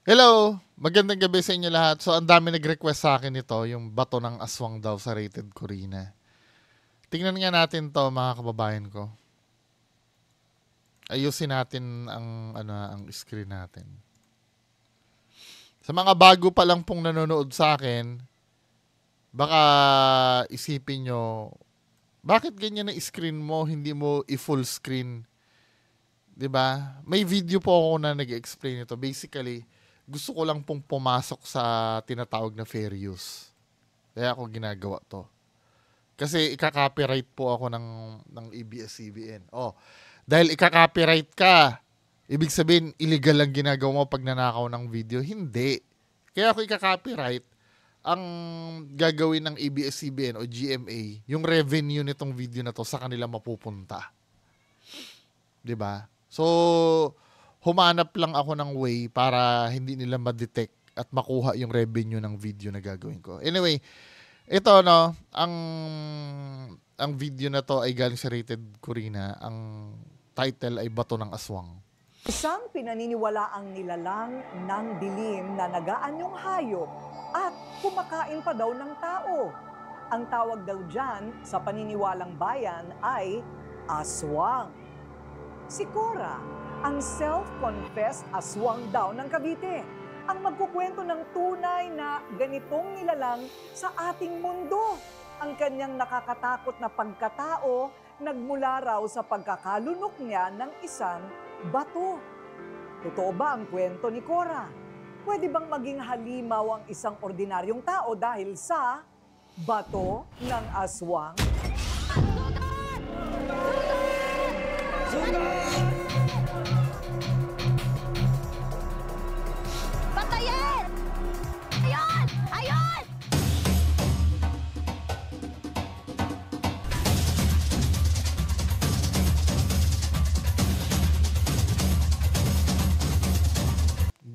Hello! Magandang gabi sa inyo lahat. So, ang dami nag-request sa akin ito, yung bato ng aswang daw sa Rated Corina. Tingnan nga natin to, mga kababayan ko. Ayusin natin ang screen natin. Sa mga bago pa lang pong nanonood sa akin, baka isipin nyo, bakit ganyan na screen mo, hindi mo i-full screen? 'Di ba? May video po ako na nag-explain ito. Basically, gusto ko lang pong pumasok sa tinatawag na fair use. Kaya ako ginagawa to. Kasi ika-copyright po ako ng ABS-CBN. Oh, dahil ika-copyright ka, ibig sabihin illegal lang ginagawa mo pag nanakaw ng video. Hindi. Kaya ako ika-copyright, ang gagawin ng ABS-CBN o GMA, yung revenue nitong video na to sa kanila mapupunta. 'Di ba? So, humanap lang ako ng way para hindi nila ma-detect at makuha yung revenue ng video na gagawin ko. Anyway, ito no, ang video na to ay galing sa Rated Corina. Ang title ay Bato ng Aswang. Isang pinaniniwalaang nilalang ng dilim na nagaanyong hayop at kumakain pa daw ng tao. Ang tawag daw dyan sa paniniwalang bayan ay aswang. Si Cora, ang self-confessed aswang daw ng Cavite, ang magkukwento ng tunay na ganitong nilalang sa ating mundo. Ang kanyang nakakatakot na pagkatao nagmula raw sa pagkakalunok niya ng isang bato. Totoo ba ang kwento ni Cora? Pwede bang maging halimaw ang isang ordinaryong tao dahil sa bato ng aswang? Patayin! Ayun! Ayun!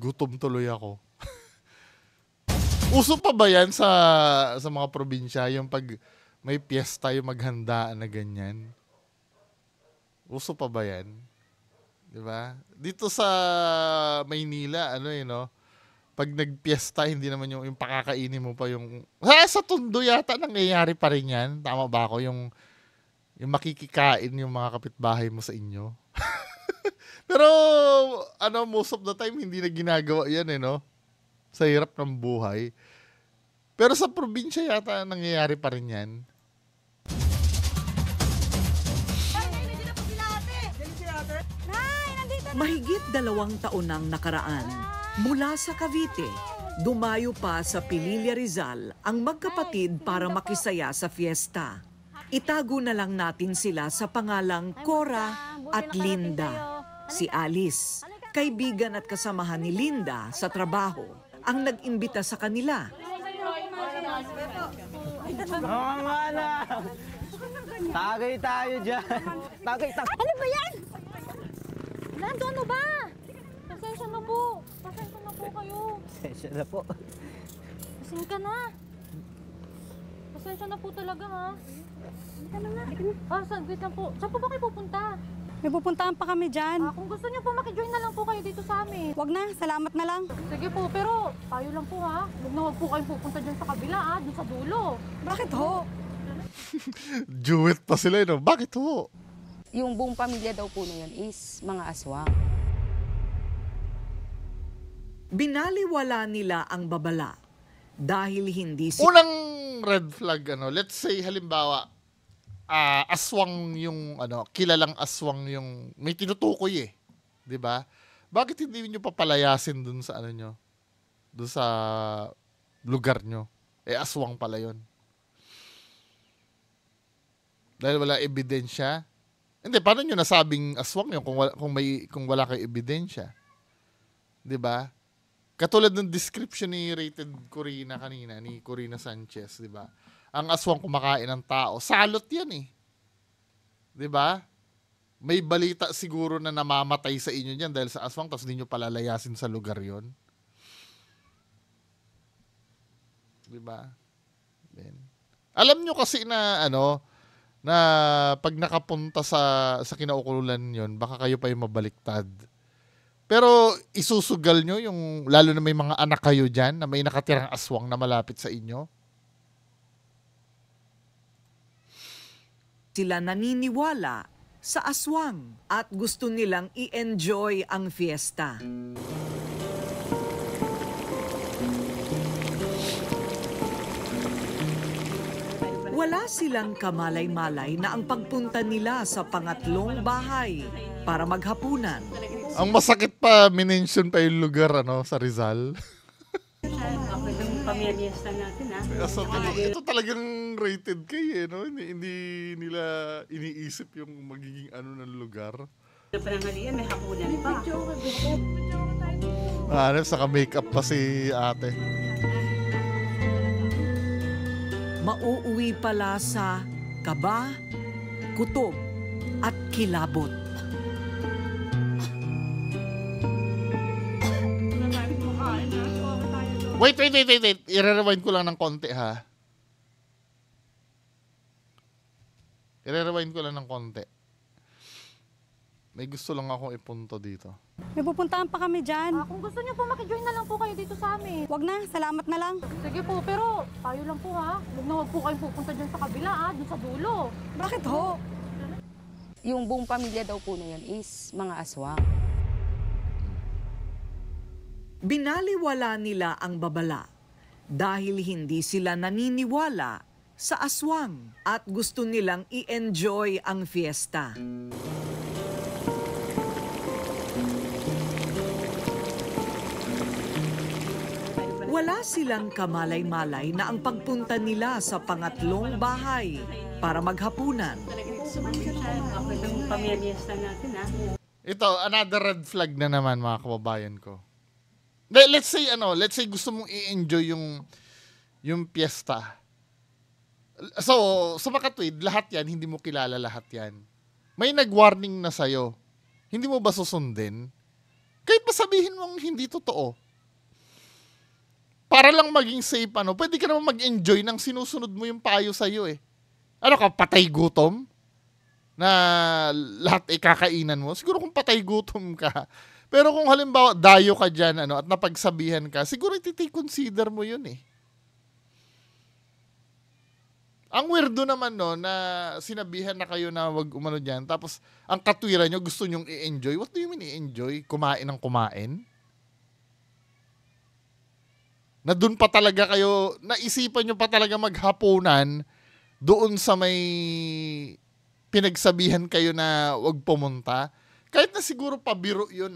Gutom tuloy ako. Uso pa ba yan sa mga probinsya, yung pag may piyesta, yung maghandaan na ganyan? Uso pa ba yan? 'Di ba? Dito sa Maynila, no? Pag nagpiesta, hindi naman yung pakakainin mo pa yung... sa Tondo yata nangyayari pa rin yan. Tama ba ako? Yung makikikain yung mga kapitbahay mo sa inyo. Pero, most of the time, hindi na ginagawa yan, no? Sa hirap ng buhay. Pero sa probinsya yata, nangyayari pa rin yan. Mahigit 2 taon nang nakaraan, mula sa Cavite, dumayo pa sa Pililla Rizal ang magkapatid para makisaya sa fiesta. Itago na lang natin sila sa pangalang Cora at Linda. Si Alice, kaibigan at kasamahan ni Linda sa trabaho, ang nag-imbita sa kanila. Oo nga lang. Tagay tayo dyan. Tagay. Ano ba yan? Nando, ano ba? Pasensya na po. Pasensya na po kayo. Sensya na po. Pasensya ka na. Pasensya na po talaga, ha? Halika na nga. Wait lang po. Saan po ba kayo pupunta? May pupuntahan pa kami dyan. Kung gusto niyo po, makijoin na lang po kayo dito sa amin. Wag na, salamat na lang. Sige po, pero tayo lang po, ha? Huwag po kayong pupunta dyan sa kabila, ha? Dun sa dulo. Bakit ho? Jewet pa sila, no? Bakit ho? Yung buong pamilya daw po na yun is mga aswang. Binaliwala nila ang babala dahil hindi Unang red flag, let's say, halimbawa, aswang yung, kilalang aswang yung, may tinutukoy 'di ba? Bakit hindi niyo papalayasin dun sa nyo? Dun sa lugar nyo? Aswang pala yun. Dahil wala ebidensya. Hindi, paano nyo nasabing aswang yun kung wala kay ebidensya? 'Di ba? Katulad ng description ni Rated Corina kanina, ni Corina Sanchez, 'di ba? Ang aswang kumakain ng tao. Salot 'yan 'Di ba? May balita siguro na namamatay sa inyo niyan dahil sa aswang tapos hindi nyo palalayasin sa lugar 'yon. 'Di ba? Alam nyo kasi na na pag nakapunta sa kinaukulan 'yon, baka kayo pa yung mabaliktad. Pero isusugal nyo yung, lalo na may mga anak kayo dyan, na may nakatirang aswang na malapit sa inyo? Sila naniniwala sa aswang at gusto nilang i-enjoy ang fiesta. Wala silang kamalay-malay na ang pagpunta nila sa pangatlong bahay para maghapunan. Ang masakit pa, minention pa yung lugar sa Rizal. Pamiyesta natin, ha? So, ito talagang rated K, no? Hindi nila iniisip yung magiging ng lugar. Sa panangalian, may hapunan pa. Saka makeup pa si ate. Mauuwi pala sa kaba, kutob at kilabot. Wait. I-rewind ko lang ng konti, ha? I-rewind ko lang ng konti. May gusto lang akong ipunto dito. May pupuntahan pa kami dyan. Kung gusto niyo po, makijoin na lang po kayo dito sa amin. Wag na, salamat na lang. Sige po, pero tayo lang po ha. Huwag po kayong pupunta dyan sa kabila ha, dun sa dulo. Bakit ho? Yung buong pamilya daw po na yan is mga aswang. Binaliwala nila ang babala dahil hindi sila naniniwala sa aswang at gusto nilang i-enjoy ang fiesta. Wala silang kamalay-malay na ang pagpunta nila sa pangatlong bahay para maghapunan. Pamiyesta natin, ha? Ito, another red flag na naman, mga kababayan ko. Let's say gusto mong i-enjoy yung piyesta. So, sa makatwid, lahat yan, hindi mo kilala lahat yan. May nag-warning na sa'yo. Hindi mo ba susundin? Kahit pa sabihin mong hindi totoo. Para lang maging safe, pwede ka naman mag-enjoy nang sinusunod mo yung payo sa'yo eh. Ano ka, patay gutom? Na lahat ay kakainan mo? Siguro kung patay gutom ka. Pero kung halimbawa, dayo ka dyan, at napagsabihan ka, siguro consider mo yun eh. Ang weirdo naman na sinabihan na kayo na wag umano dyan, tapos ang katwiran nyo, gusto nyong i-enjoy. What do you mean i-enjoy? Kumain ng kumain? Na dun pa talaga kayo, naisipan nyo pa talaga maghapunan doon sa may pinagsabihan kayo na wag pumunta. Kahit na siguro pabiro yun,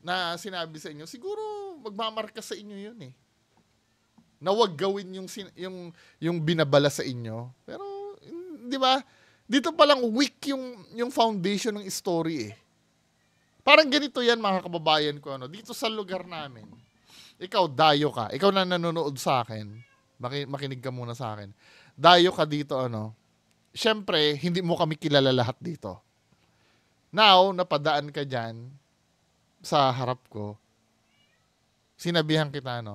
na sinabi sa inyo, siguro magmamarka sa inyo yun eh. Na wag gawin yung binabala sa inyo. Pero, di ba, dito pa lang weak yung foundation ng story eh. Parang ganito yan, mga kababayan ko, dito sa lugar namin. Ikaw, dayo ka. Ikaw na nanonood sa akin. Makinig ka muna sa akin. Dayo ka dito, Siyempre, hindi mo kami kilala lahat dito. Now, napadaan ka dyan sa harap ko. Sinabihan kita,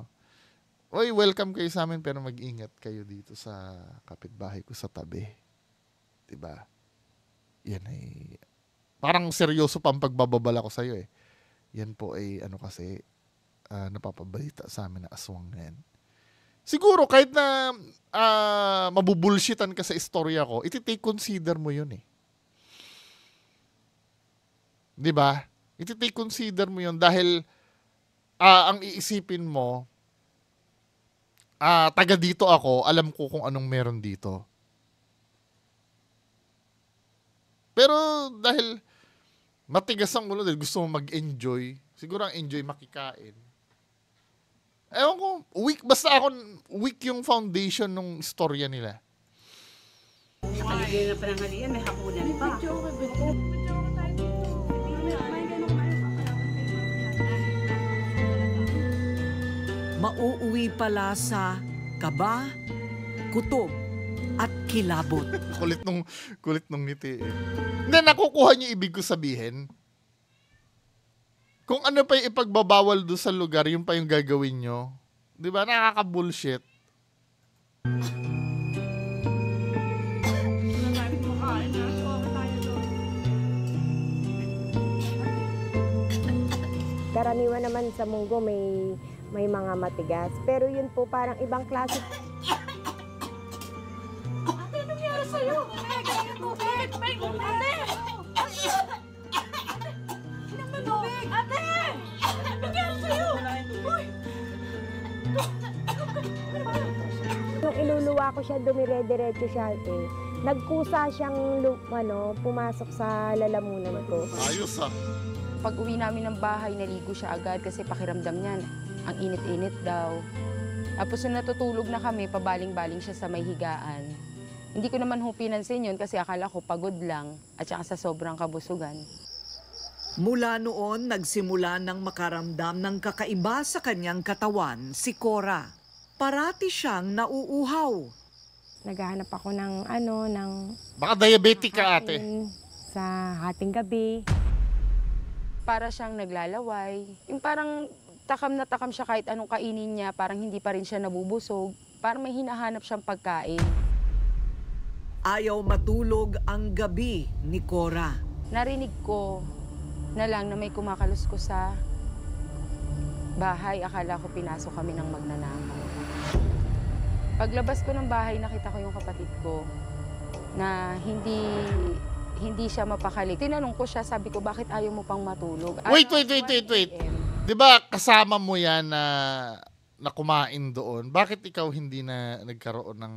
Oy, welcome kayo sa amin pero mag-ingat kayo dito sa kapitbahay ko sa tabi. Diba? Yan ay parang seryoso pa ang pagbababala ko sa'yo eh. Yan po ay kasi napapabalita sa amin na aswang na yan. Siguro kahit na mabubulshitan ka sa istorya ko, iti-take consider mo yun eh. Diba? Iti-take consider mo yun dahil ang iisipin mo, taga dito ako, alam ko kung anong meron dito. Pero dahil matigas ang ulo, dahil gusto mo mag-enjoy, siguro ang enjoy makikain. Ewan ko, weak yung foundation ng istorya nila. Sa paligid ng panangalian, may hapunan pa. Mauuwi pala sa kaba, kutob at kilabot. Kulit nung ngiti eh. Hindi, nakukuha niyo ibig ko sabihin. Kung ano pa yung ipagbabawal doon sa lugar, yung pa yung gagawin nyo. Di ba? Nakaka-bullshit. Karaniwan naman sa munggo may mga matigas. Pero yun po parang ibang klase. Ate, anong nangyari sa'yo? Tubig! Ate! Tubig! Ate! Anong nangyari sa'yo? Uy! Nung iluluwa ko siya, dumire-diretso siya nagkusa siyang pumasok sa lalamunan ko. Ayos ah. Pag uwi namin ng bahay, naligo siya agad kasi pakiramdam niya, ang init-init daw. Tapos nung natutulog na kami, pabaling-baling siya sa may higaan. Hindi ko naman pinansin yun kasi akala ko pagod lang at saka sa sobrang kabusugan. Mula noon, nagsimula ng makaramdam ng kakaiba sa kanyang katawan si Cora. Parati siyang nauuhaw. Naghahanap ako ng Baka diabetic ka, ate. sa hating gabi. Para siyang naglalaway. Yung parang takam na takam siya kahit anong kainin niya, parang hindi pa rin siya nabubusog. Parang may hinahanap siyang pagkain. Ayaw matulog ang gabi ni Cora. Narinig ko na lang na may kumakalos ko sa bahay. Akala ko pinasok kami ng magnanakaw. Paglabas ko ng bahay, nakita ko yung kapatid ko na hindi siya mapakali. Tinanong ko siya, sabi ko, bakit ayaw mo pang matulog? Wait. Di ba kasama mo yan na kumain doon? Bakit ikaw hindi na nagkaroon ng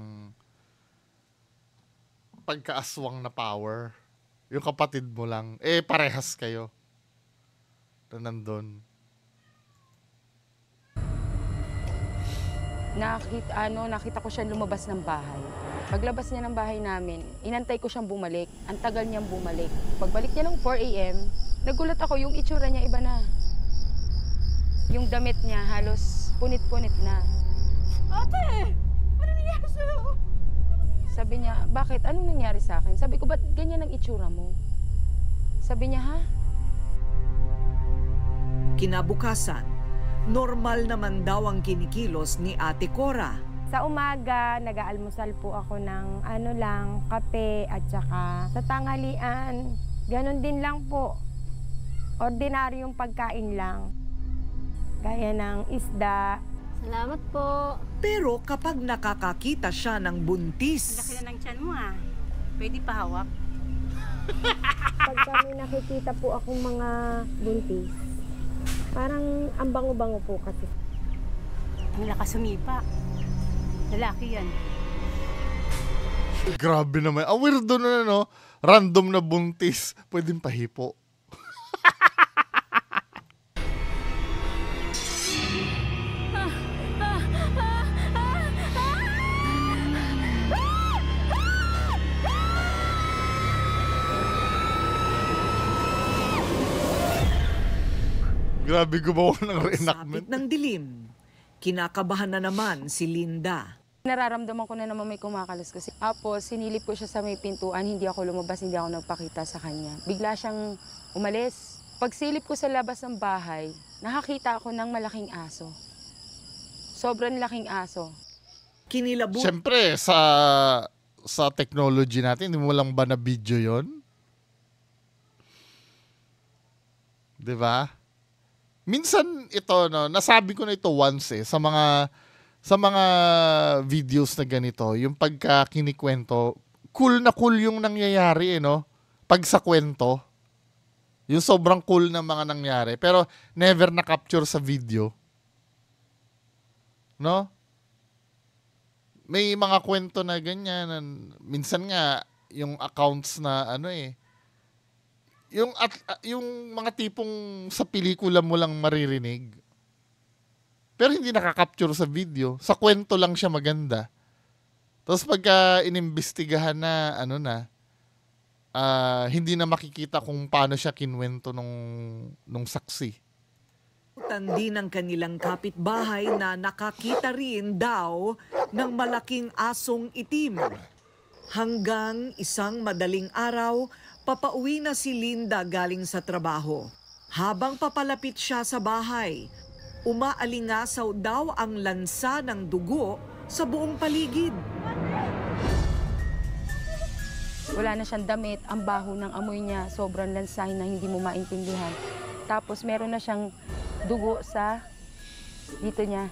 pagkaaswang na power? Yung kapatid mo lang. Parehas kayo na nandun. Nakita ko siya lumabas ng bahay. Paglabas niya ng bahay namin, inantay ko siyang bumalik. Ang tagal niyang bumalik. Pagbalik niya ng 4 a.m., nagulat ako, yung itsura niya iba na. Yung damit niya halos punit-punit na. Ate! Ano nangyari sa'yo? Sabi niya, bakit? Anong nangyari sa akin? Sabi ko, ba't ganyan ang itsura mo? Sabi niya, ha? Kinabukasan, normal naman daw ang kinikilos ni Ate Cora. Sa umaga, nag-aalmusal po ako ng kape at saka sa tanghalian. Ganon din lang po. Ordinaryong pagkain lang. Gaya ng isda. Salamat po. Pero kapag nakakakita siya ng buntis, Laki na ng tiyan mo ah. Pwede pa hawak. Pag kami nakikita po akong mga buntis, parang ang bango-bango po kasi. Ang lakas sumipa. Lalaki yan. Grabe naman. Weirdo na, no? Random na buntis. Pwedeng pahipo. Grabe gumawa ng reenactment. sabit ng dilim. Kinakabahan na naman si Linda. Nararamdaman ko na naman may kumakalos kasi. Tapos, sinilip ko siya sa may pintuan, hindi ako lumabas, hindi ako nagpakita sa kanya. Bigla siyang umalis. Pagsilip ko sa labas ng bahay, nakakita ako ng malaking aso. Sobrang laking aso. Kinilabutan Siyempre, sa technology natin, hindi mo lang ba na video yon? Di ba? Minsan ito, no, nasabi ko na ito once sa mga videos na ganito, yung pagka kinikwento, cool na cool yung nangyayari, no? Pag sa kwento, yung sobrang cool na mga nangyari, pero never na-capture sa video. No? May mga kwento na ganyan. Minsan nga, yung accounts na yung mga tipong sa pelikula mo lang maririnig. Pero hindi nakaka-capture sa video. Sa kwento lang siya maganda. Tapos pagka inimbestigahan na, hindi na makikita kung paano siya kinwento nung saksi. din ng kanilang kapitbahay na nakakita rin daw ng malaking asong itim. Hanggang isang madaling araw, papauwi na si Linda galing sa trabaho. Habang papalapit siya sa bahay, umaalingasaw daw ang lansa ng dugo sa buong paligid. Wala na siyang damit, ang baho ng amoy niya, sobrang lansahin na hindi mo maintindihan. Tapos meron na siyang dugo sa dito niya.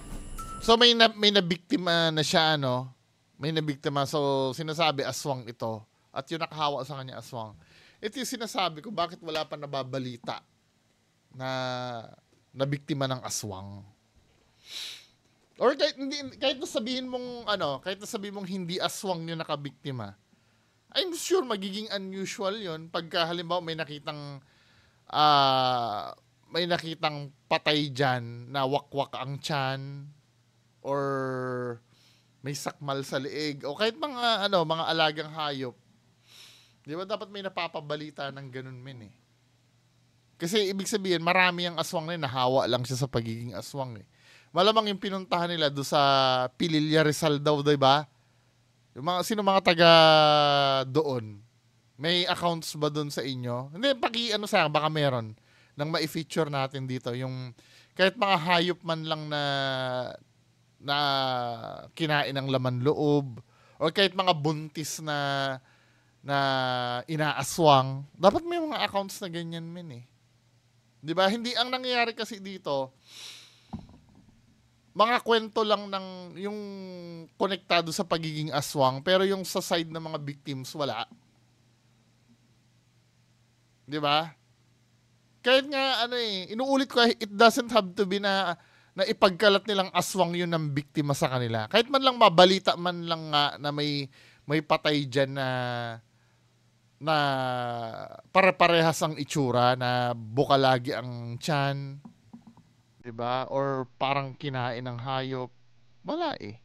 So may nabiktima na siya, ano? May nabiktima. So sinasabi aswang ito. At yung nakahawa sa kanya aswang. Ito yung sinasabi ko, bakit wala pa nababalita na nabiktima ng aswang? Or kahit na sabihin mong kahit na sabihin mong hindi aswang yung nakabiktima, I'm sure magiging unusual yon pagka halimbawa may nakitang patay dyan na wakwak ang tiyan or may sakmal sa leeg o kahit mga mga alagang hayop. Di ba dapat may napapabalita ng ganun men eh. Kasi ibig sabihin marami ang aswang na yun, nahawa lang siya sa pagiging aswang eh. Malamang yung pinuntahan nila do sa Pililla Rizal daw, di ba? Yung sino mga taga doon? May accounts ba doon sa inyo? Hindi, sa baka meron nang ma-feature natin dito yung kahit mga hayop man lang na kinain ng laman loob o kahit mga buntis na inaaswang, dapat may mga accounts na ganyan men eh. 'Di ba? Hindi ang nangyayari kasi dito mga kwento lang ng yung konektado sa pagiging aswang pero yung sa side ng mga victims wala. 'Di ba? Kahit nga inuulit ko, it doesn't have to be na ipagkalat nilang aswang yun ng biktima sa kanila. Kahit man lang mabalita man lang nga na may patay diyan na pare-parehas ang itsura, na buka lagi ang tiyan, 'di ba? Or parang kinain ng hayop. Wala eh.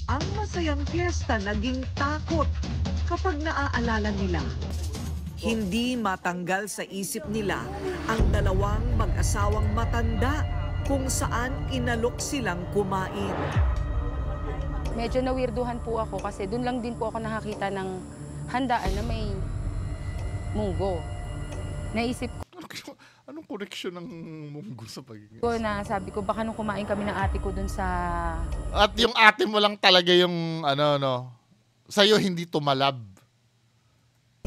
Ang masayang fiesta naging takot kapag naaalala nila. Hindi matanggal sa isip nila ang dalawang mag-asawang matanda kung saan inalok silang kumain. Medyo nawirduhan po ako kasi doon lang din po ako nakakita ng handaan na may munggo. Naisip Anong connection ng munggo sa pagiging ko na sabi ko baka nung kumain kami ng ate ko doon sa... At yung ate mo lang talaga yung sa'yo hindi tumalab.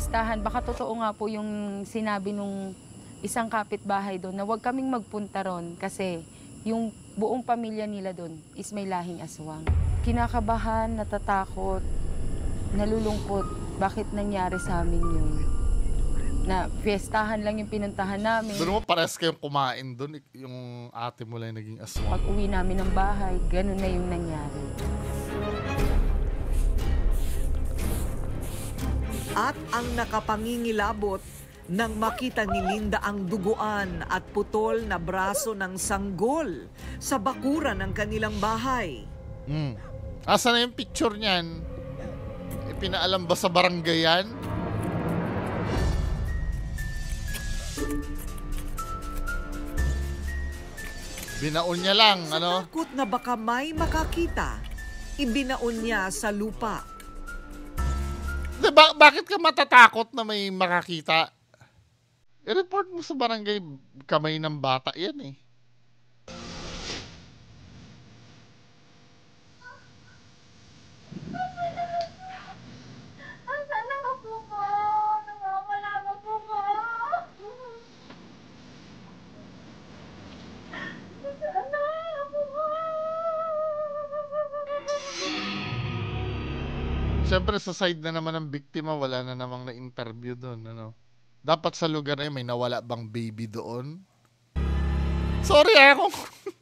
Listahan, baka totoo nga po yung sinabi nung isang kapitbahay doon na huwag kaming magpunta ron kasi yung buong pamilya nila doon is may lahing aswang. Kinakabahan, natatakot, nalulungkot, bakit nangyari sa amin yun? Na fiestahan lang yung pinuntahan namin. Doon mo pares kayong kumain doon, yung ate mo lang naging aswang. Pag uwi namin ng bahay, ganun na yung nangyari. At ang nakapangingilabot nang makita ni Linda ang duguan at putol na braso ng sanggol sa bakuran ng kanilang bahay. Asa na yung picture niyan? Ipinaalam ba sa barangay yan? Binaon niya lang, Takot na baka may makakita, ibinaon niya sa lupa. Bakit ka matatakot na may makakita? I-report mo sa barangay, kamay ng bata yan eh. Asan na po ko? Nawawala na po ko. Asan na po ko? Siyempre sa side na naman ng biktima, wala na namang na-interview doon. Dapat sa lugar na yun, may nawala bang baby doon? Sorry kung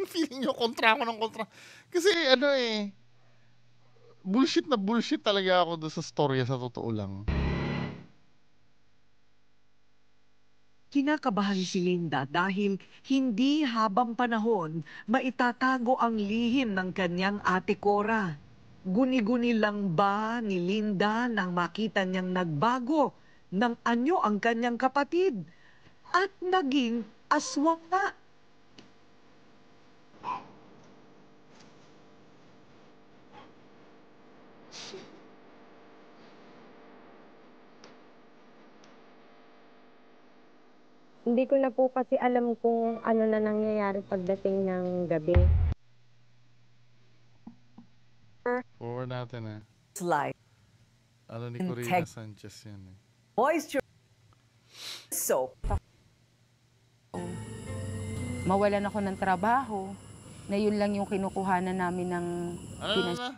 feeling nyo kontra ako ng kontra. Kasi bullshit na bullshit talaga ako doon sa storya, sa totoo lang. Kinakabahan si Linda dahil hindi habang panahon maitatago ang lihim ng kanyang ate Cora. Guni-guni lang ba ni Linda nang makita niyang nagbago ng anyo ang kanyang kapatid at naging aswang nga? Hindi ko na po kasi alam kung ano na nangyayari pagdating ng gabi. Forward natin Life. Ano ni Corina Sanchez yan eh. Moisture soap. Mawalan ako ng trabaho, na yun lang yung kinukuhanan namin ng Ano?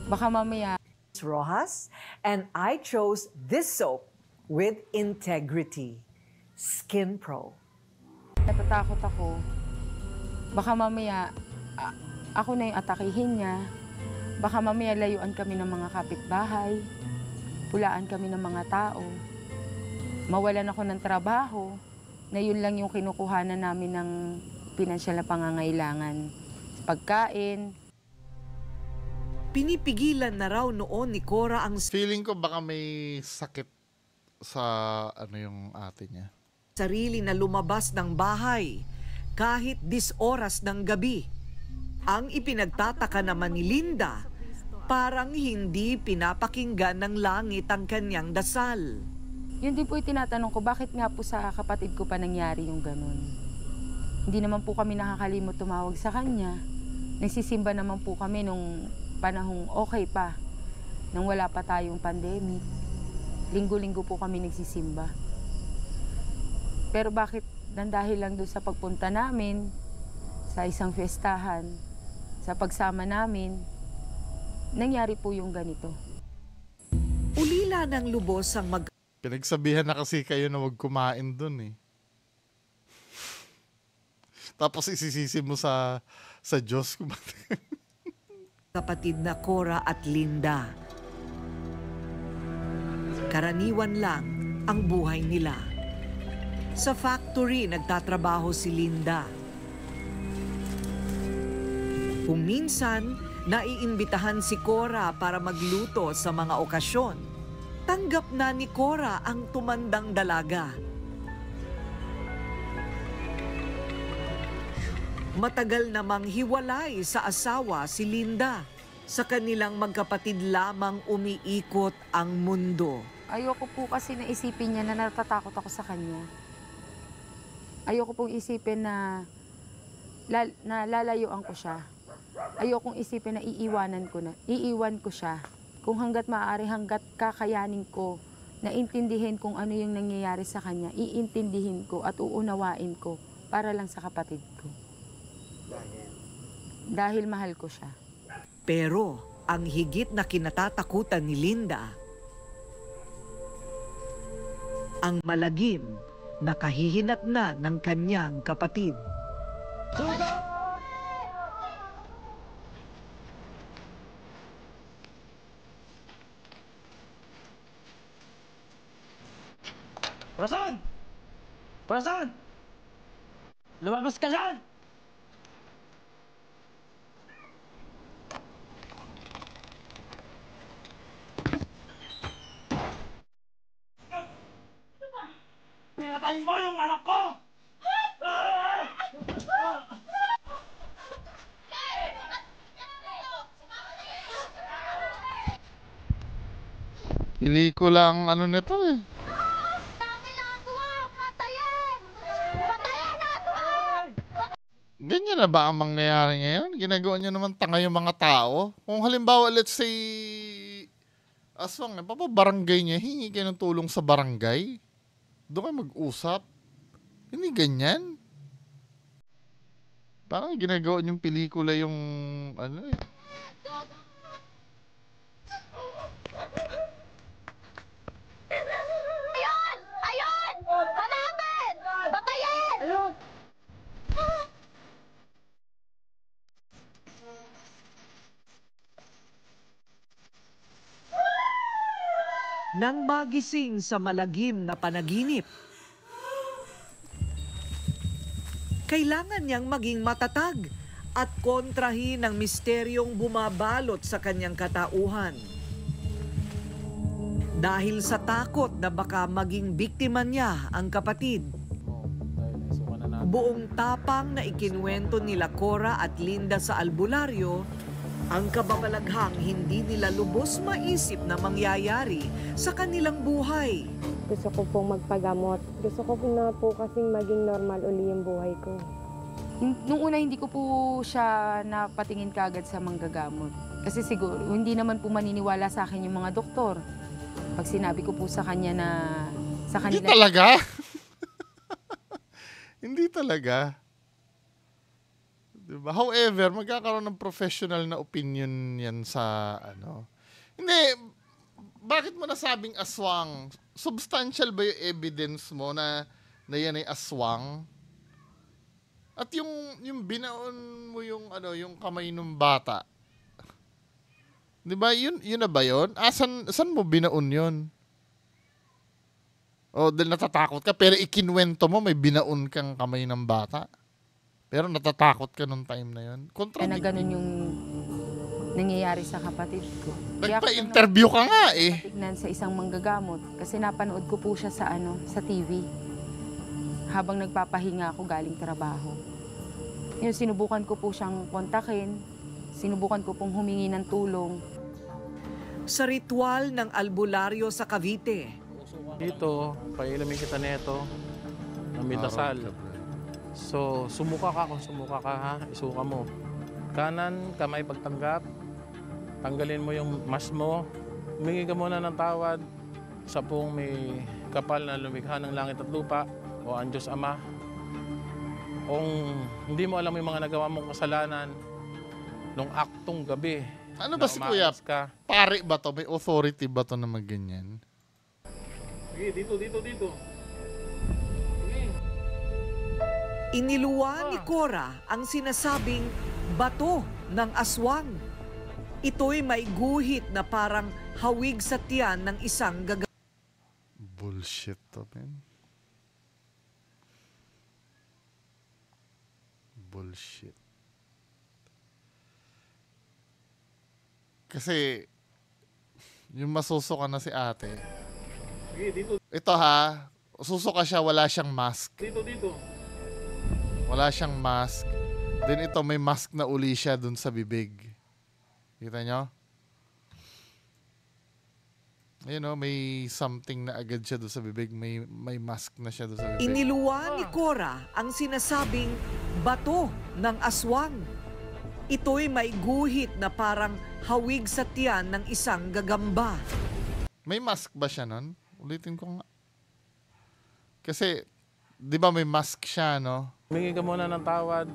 Baka mamaya, Rojas, and I chose this soap with integrity. Skin Pro. natatakot ako. Baka mamaya, ako na yung atakihin niya. Baka mamaya layuan kami ng mga kapitbahay. Pulaan kami ng mga tao. Mawalan ako ng trabaho, na yun lang yung kinukuhanan namin ng pinansyal na pangangailangan. Pagkain. Pinipigilan na raw noon ni Cora ang Feeling ko baka may sakit sa ano yung ate niya. sarili na lumabas ng bahay kahit 10 oras ng gabi. Ang ipinagtataka naman ni Linda, parang hindi pinapakinggan ng langit ang kanyang dasal. Yun din po yung tinatanong ko, bakit nga po sa kapatid ko pa nangyari yung ganun? Hindi naman po kami nakakalimot tumawag sa kanya. Nagsisimba naman po kami nung panahong okay pa, nang wala pa tayong pandemic. Linggo-linggo po kami nagsisimba. Pero bakit dahil lang doon sa pagpunta namin, sa isang fiestahan, sa pagsama namin, nangyari po yung ganito. Ulila ng lubos ang Pinagsabihan na kasi kayo na wag kumain dun eh. Tapos isisisi mo sa Diyos. kapatid na Cora at Linda. Karaniwan lang ang buhay nila. Sa factory nagtatrabaho si Linda. Kung minsan, naiimbitahan si Cora para magluto sa mga okasyon. Tanggap na ni Cora ang tumandang dalaga. Matagal namang hiwalay sa asawa si Linda. Sa kanilang magkapatid lamang umiikot ang mundo. Ayoko po kasi na isipin niya na natatakot ako sa kanya. Ayoko pong isipin na lalayuan ko siya. Ayokong isipin na iiwan ko siya. Kung hanggat maaari, hanggat kakayanin ko, na intindihin kung ano yung nangyayari sa kanya, iintindihin ko at uunawain ko para lang sa kapatid ko. Dahil mahal ko siya. Pero ang higit na kinatatakutan ni Linda, ang malagim na kahihinat na ng kanyang kapatid. Corazon! Corazon! Lumabas ka dyan! Pinatay mo yung anak ko! Pelikula ang ano nito eh. Ganyan na ba ang mangyayari ngayon? Ginagawa niyo naman tanga yung mga tao. Kung halimbawa, let's say, aswang, papabarangay niya, hingi kayo ng tulong sa barangay. Doon kayo mag-usap. Hindi ganyan. Parang ginagawa niyong pelikula yung, ano eh. Nang magising sa malagim na panaginip, kailangan niyang maging matatag at kontrahin ang misteryong bumabalot sa kanyang katauhan. Dahil sa takot na baka maging biktima niya ang kapatid, buong tapang na ikinwento nila Cora at Linda sa albularyo, ang kababalaghang hindi nila lubos maisip na mangyayari sa kanilang buhay. Gusto ko pong magpagamot. Gusto ko na po kasing maging normal uli yung buhay ko. Nung una, hindi ko po siya napatingin kagad sa manggagamot. Kasi siguro, hindi naman po maniniwala sa akin yung mga doktor. Pag sinabi ko po sa kanya na sa Hindi kanila... talaga. Hindi talaga. Diba? However, magkakaroon ng professional na opinion yan sa ano. Hindi, bakit mo nasabing aswang? Substantial ba yung evidence mo na yan ay aswang? At yung binaon mo yung ano, yung kamay ng bata. 'Di ba? Yun na ba 'yon? San mo binaon 'yon? O dahil natatakot ka pero ikinwento mo may binaon kang kamay ng bata. Pero natatakot ka nung time na 'yon. Na ganun yung nangyayari sa kapatid ko. Kaya ako Nagpa-interview ka nga eh. natignan sa isang manggagamot kasi napanood ko po siya sa sa TV. Habang nagpapahinga ako galing trabaho. Yung sinubukan ko po siyang kontakin, sinubukan ko pong humingi ng tulong. Sa ritual ng albularyo sa Cavite, Dito, pailamin kita neto ng midasal. So, sumuka ka kung sumuka ka ha, isuka mo. Kanan, kamay pagtanggap. Tanggalin mo yung mask mo. Humingi ka muna ng tawad sa pong may kapal na lumikha ng langit at lupa o ang Diyos Ama. Kung hindi mo alam yung mga nagawa mong kasalanan nung aktong gabi. Ano ba si Kuya? Ka. Pare ba to? May authority ba to na magganyan? Sige, dito. iniluwa ni Cora ang sinasabing bato ng aswang. Ito'y may guhit na parang hawig sa tiyan ng isang Bullshit to, man. Bullshit. Kasi, yung masusuka na si ate. Ito ha, susuka siya, wala siyang mask. Dito. Wala siyang mask. Then ito, may mask na uli siya dun sa bibig. Kita nyo? Ayun o, may something na agad siya dun sa bibig. May mask na siya dun sa bibig. Iniluwa ni Cora ang sinasabing bato ng aswang. Ito'y may guhit na parang hawig sa tiyan ng isang gagamba. May mask ba siya nun? Ulitin ko nga. Kasi, di ba may mask siya, no? Humingi ka muna ng tawad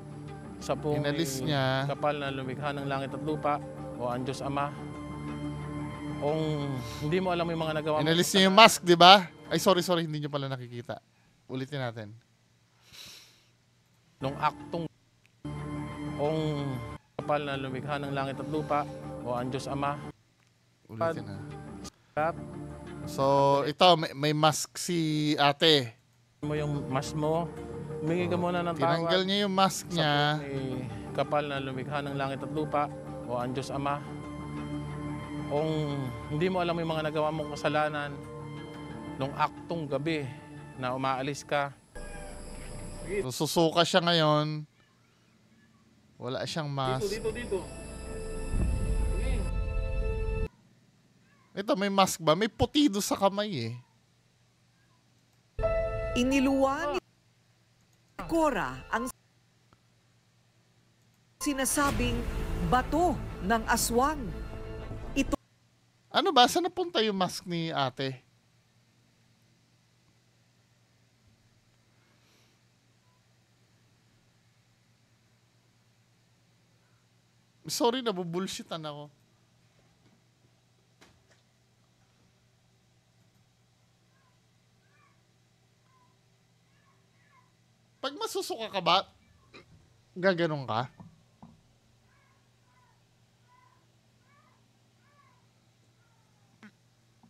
sa pong Inalis niya. kapal na lumikha ng langit at lupa o ang Diyos Ama. Kung hindi mo alam yung mga nagawa mo. Inalis niya yung mask, di ba? Ay, sorry, hindi niyo pala nakikita. Ulitin natin. Nung aktong kung kapal na lumikha ng langit at lupa o ang Diyos Ama. Ulitin na. Tap So, ito, may mask si ate. mo yung mask mo. Humingi ka muna ng tawad. Tinanggal niya yung mask niya. Sa may kapal na lumikha ng langit at lupa o ang Diyos Ama. Kung hindi mo alam yung mga nagawa mong kasalanan nung aktong gabi na umaalis ka. So, susuka siya ngayon. Wala siyang mask. Dito. Ito, may mask ba? May putido sa kamay eh. Iniluwa ni Cora ang sinasabing bato ng aswang. Ano ba? Saan napunta yung mask ni ate? Sorry, nabubullshitan ako. Pag masusuka ka ba, gaganon ka?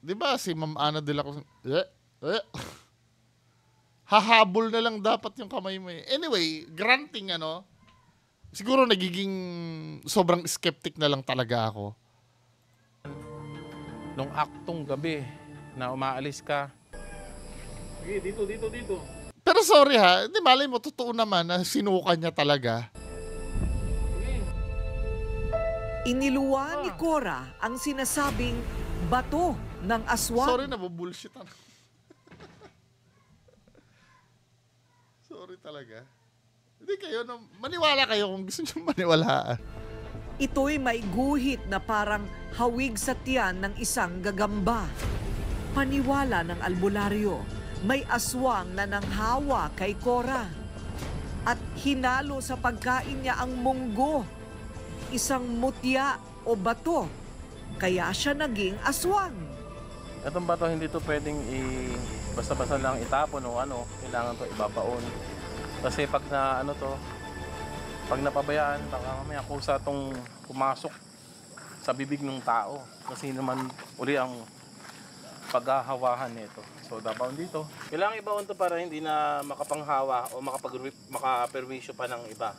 Di ba si Ma'am Ana de la Cruz, hahabol na lang dapat yung kamay mo eh. Anyway, granting ano, siguro nagiging sobrang skeptic na lang talaga ako. Nung aktong gabi na umaalis ka. Sige, dito. Pero sorry ha, di malay mo, totoo naman na sinuka niya talaga. Iniluwa ni Cora ang sinasabing bato ng aswang. Sorry, nabubullshit ako. talaga. Hindi kayo, no, maniwala kayo kung gusto nyo maniwalaan. Ito'y may guhit na parang hawig sa tiyan ng isang gagamba. Paniwala ng albularyo, may aswang na nanghawa kay Cora. At hinalo sa pagkain niya ang munggo, isang mutya o bato. Kaya siya naging aswang. Itong bato hindi to pwedeng basta-basta lang itapon o ano, kailangan to ibabaon. Kasi pag na ano to, pag napabayaan, baka mamaya kusa tong pumasok sa bibig ng tao. Kasi naman uli ang paghahawahan nito. So dapat dito, kailangan ibaon to para hindi na makapanghawa o makaperwisyo pa ng iba.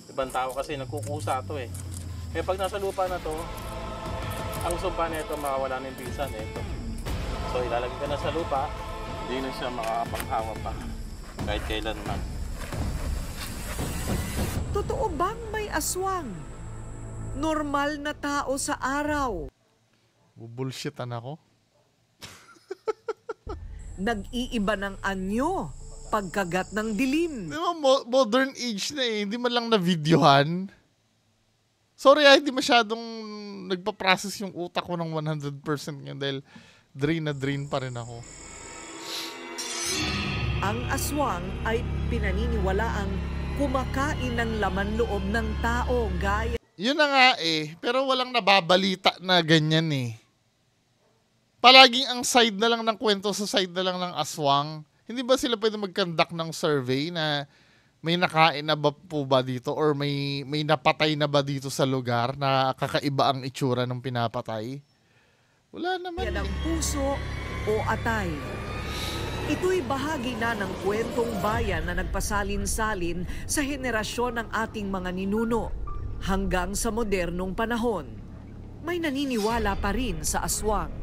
Ibang tao kasi nagkukusa to eh. Kaya pag nasa lupa na to, ang sumpa nito mawawala ng bisa nito. So ilalagay ka na sa lupa, hindi na siya makapanghawa pa kahit kailanman. Totoo bang may aswang? Normal na tao sa araw. Bubullshitan ako. Nag-iiba ng anyo pagkagat ng dilim. Di ba, modern age na eh. Hindi man lang na-videohan. Sorry hindi masyadong nagpa-process yung utak ko ng 100% ngayon dahil drain na drain pa rin ako. Ang aswang ay pinaniniwalaang kumakain ng laman loob ng tao gaya. Yun na nga eh. Pero walang nababalita na ganyan eh. Palaging ang side na lang ng kwento sa side na lang ng aswang. Hindi ba sila pwede mag-conduct ng survey na may nakain na ba po ba dito or may napatay na ba dito sa lugar na kakaiba ang itsura ng pinapatay? Wala naman. Yan ang puso o atay. Ito'y bahagi na ng kwentong bayan na nagpasalin-salin sa henerasyon ng ating mga ninuno. Hanggang sa modernong panahon, may naniniwala pa rin sa aswang.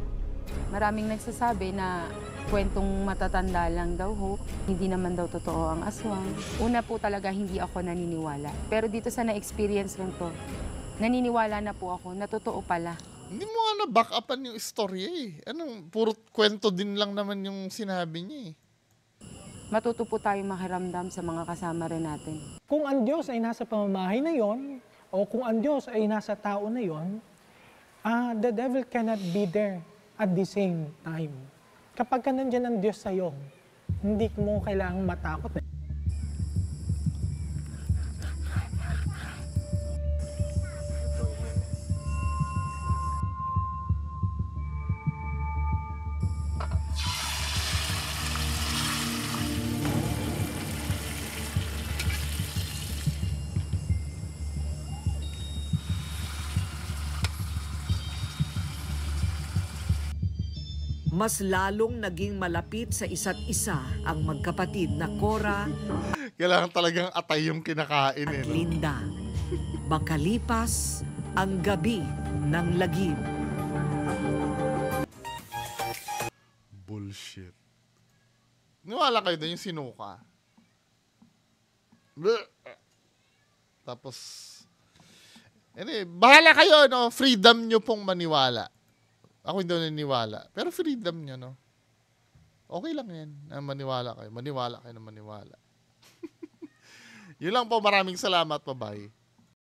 Maraming nagsasabi na kwentong matatanda lang daw ho. Hindi naman daw totoo ang aswang. Una po talaga hindi ako naniniwala. Pero dito sa na-experience lang to, naniniwala na po ako na totoo pala. Hindi mo nga na-back upan yung istorya eh. Anong, puro kwento din lang naman yung sinabi niya eh. Matuto po tayong makiramdam sa mga kasama rin natin. Kung ang Diyos ay nasa pamamahay na yon, o kung ang Diyos ay nasa tao na yon, the devil cannot be there at the same time. Kapag ka nandiyan ang Diyos sa'yo, hindi mo kailangang matakot. Mas lalong naging malapit sa isa't isa ang magkapatid na Cora Kailangan talagang atay yung kinakain eh. at No? Linda. Makalipas ang gabi ng lagim. Bullshit. Niwala kayo doon yung sinuka. Bleh. Tapos, bahala kayo, no? Freedom nyo pong maniwala. Ako hindi naniniwala. Pero freedom nyo, no? Okay lang yan. Na maniwala kayo. Maniwala kayo na maniwala. Yun lang po. Maraming salamat. Bye-bye.